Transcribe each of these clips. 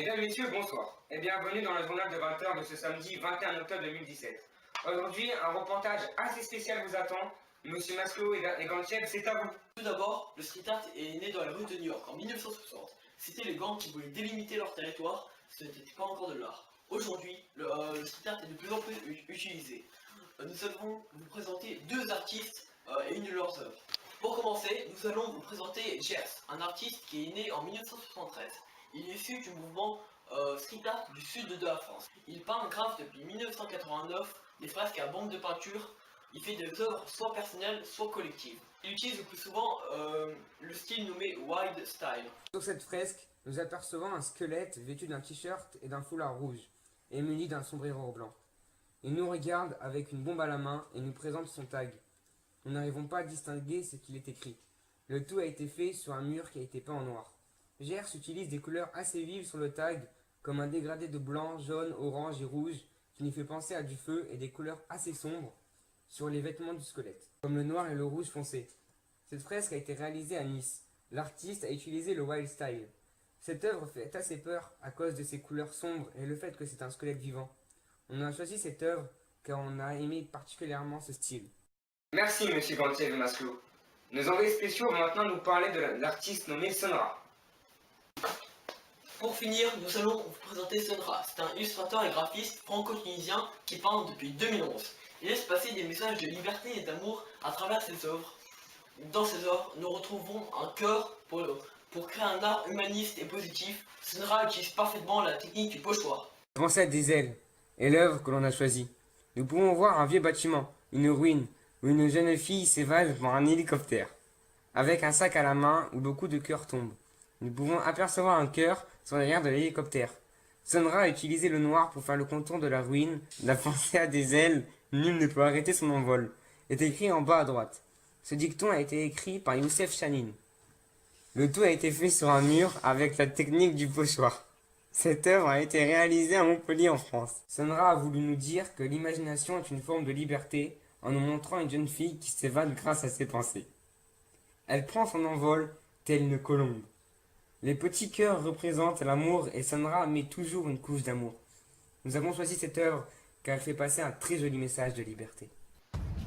Mesdames, Messieurs, bonsoir et bienvenue dans le journal de 20h de ce samedi 21 octobre 2017. Aujourd'hui, un reportage assez spécial vous attend. Monsieur Maslow et Gantchev, c'est à vous. Tout d'abord, le street art est né dans les rues de New York en 1960. C'était les gangs qui voulaient délimiter leur territoire, ce n'était pas encore de l'art. Aujourd'hui, le street art est de plus en plus utilisé. Nous allons vous présenter deux artistes et une de leurs œuvres. Pour commencer, nous allons vous présenter Gers, un artiste qui est né en 1973. Il est issu du mouvement street art du sud de la France. Il peint grave depuis 1989 des fresques à bombe de peinture. Il fait des œuvres soit personnelles, soit collectives. Il utilise le plus souvent le style nommé Wild Style. Sur cette fresque, nous apercevons un squelette vêtu d'un t-shirt et d'un foulard rouge, et muni d'un sombrero blanc. Il nous regarde avec une bombe à la main et nous présente son tag. Nous n'arrivons pas à distinguer ce qu'il est écrit. Le tout a été fait sur un mur qui a été peint en noir. Gers utilise des couleurs assez vives sur le tag, comme un dégradé de blanc, jaune, orange et rouge, qui nous fait penser à du feu, et des couleurs assez sombres sur les vêtements du squelette, comme le noir et le rouge foncé. Cette fresque a été réalisée à Nice. L'artiste a utilisé le wild style. Cette œuvre fait assez peur à cause de ses couleurs sombres et le fait que c'est un squelette vivant. On a choisi cette œuvre car on a aimé particulièrement ce style. Merci Monsieur Gantchev et Maslow. Nos envoyés spéciaux vont maintenant nous parler de l'artiste nommé Sonra. Pour finir, nous allons vous présenter Sonra. C'est un illustrateur et graphiste franco-tunisien qui peint depuis 2011. Il laisse passer des messages de liberté et d'amour à travers ses œuvres. Dans ses œuvres, nous retrouvons un cœur pour créer un art humaniste et positif. Sonra utilise parfaitement la technique du pochoir. Pensez à des ailes et l'œuvre que l'on a choisie. Nous pouvons voir un vieux bâtiment, une ruine, où une jeune fille s'évade dans un hélicoptère, avec un sac à la main où beaucoup de cœurs tombent. Nous pouvons apercevoir un cœur sur l'arrière de l'hélicoptère. Sonra a utilisé le noir pour faire le contour de la ruine. La pensée à des ailes, nul ne peut arrêter son envol, est écrit en bas à droite. Ce dicton a été écrit par Youssef Chanin. Le tout a été fait sur un mur avec la technique du pochoir. Cette œuvre a été réalisée à Montpellier en France. Sonra a voulu nous dire que l'imagination est une forme de liberté en nous montrant une jeune fille qui s'évade grâce à ses pensées. Elle prend son envol telle une colombe. Les petits cœurs représentent l'amour et Sonra met toujours une couche d'amour. Nous avons choisi cette œuvre car elle fait passer un très joli message de liberté.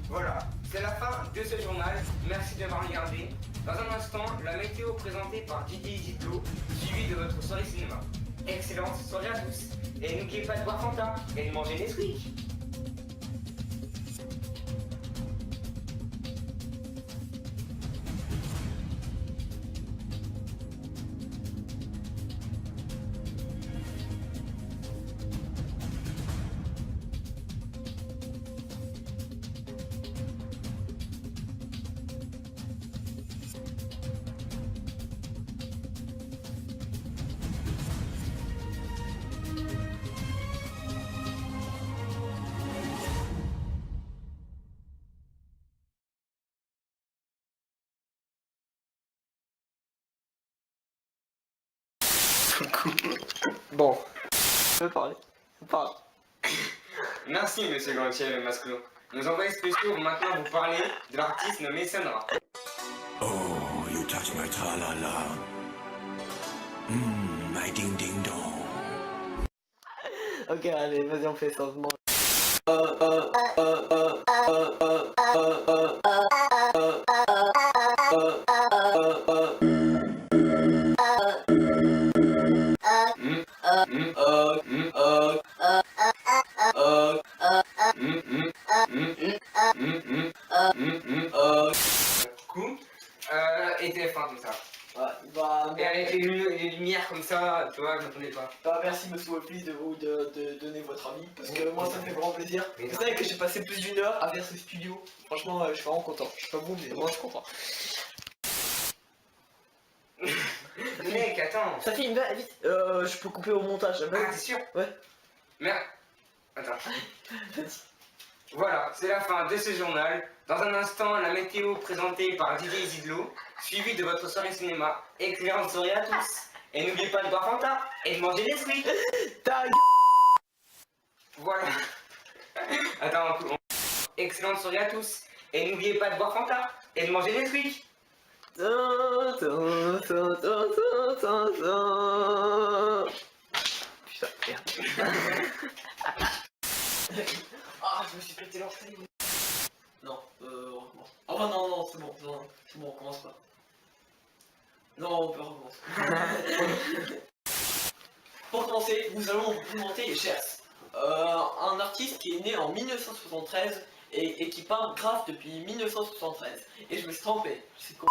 Voilà, c'est la fin de ce journal. Merci d'avoir regardé. Dans un instant, la météo présentée par Didier Zitlo, suivie de votre soirée cinéma. Excellente soirée à tous. Et n'oubliez pas de boire Fanta et de manger Nesquik. Bon. Je peux parler. Merci, Monsieur Gantchev et Maslow. Nos envoyés spéciaux vont maintenant vous parler de l'artiste nommé Sonra. Oh, you touch my tra-la-la. My ding-ding-dong. Ok, allez, vas-y, on fait ça. Coup. Et TF1 tout ça. Ouais, bah, Et avec les lumières comme ça, tu vois, je m'attendais pas. bah, merci Monsieur Wolfis de vous de donner votre avis, parce que moi ça me fait vraiment plaisir. Mais Vous savez que j'ai passé plus d'une heure à faire ce studio. Franchement, je suis vraiment content. Je suis pas bon, mais moi je suis content. Mec, attends. Ça fait une vite. Je peux couper au montage. Ah, t'es sûr? Ouais. Merde. Attends. Voilà, c'est la fin de ce journal. Dans un instant, la météo présentée par Didier Zidlo, suivie de votre soirée cinéma. Excellente soirée à tous. Et n'oubliez pas de boire Fanta et de manger des fruits. Voilà. Attends, excellente soirée à tous. Et n'oubliez pas de boire Fanta et de manger des fruits. Ah, je me suis pété l'orteil. Non, on recommence. Ah bah non, non, c'est bon, on recommence pas. Non, on peut recommencer. Pour commencer, nous allons vous présenter Gers. Un artiste qui est né en 1973 et qui peint graphe depuis 1973. Et je me suis trompé, c'est con.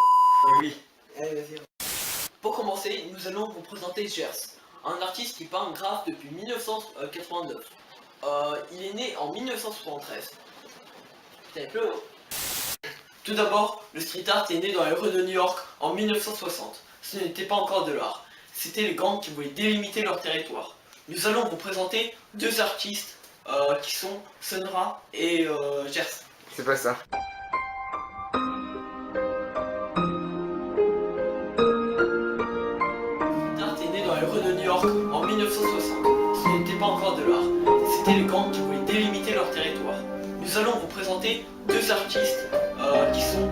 Oui. Allez, vas-y. Pour commencer, nous allons vous présenter Gers, un artiste qui peint graphe depuis 1989. Il est né en 1973. Putain, il pleut. Tout d'abord, le street art est né dans les rues de New York en 1960. Ce n'était pas encore de l'art. C'était les gangs qui voulaient délimiter leur territoire. Nous allons vous présenter deux artistes qui sont Sun Ra et Gers. C'est pas ça. Art est né dans les rues de New York en 1960. Ce n'était pas encore de l'art. C'était les gangs qui voulaient délimiter leur territoire. Nous allons vous présenter deux artistes qui sont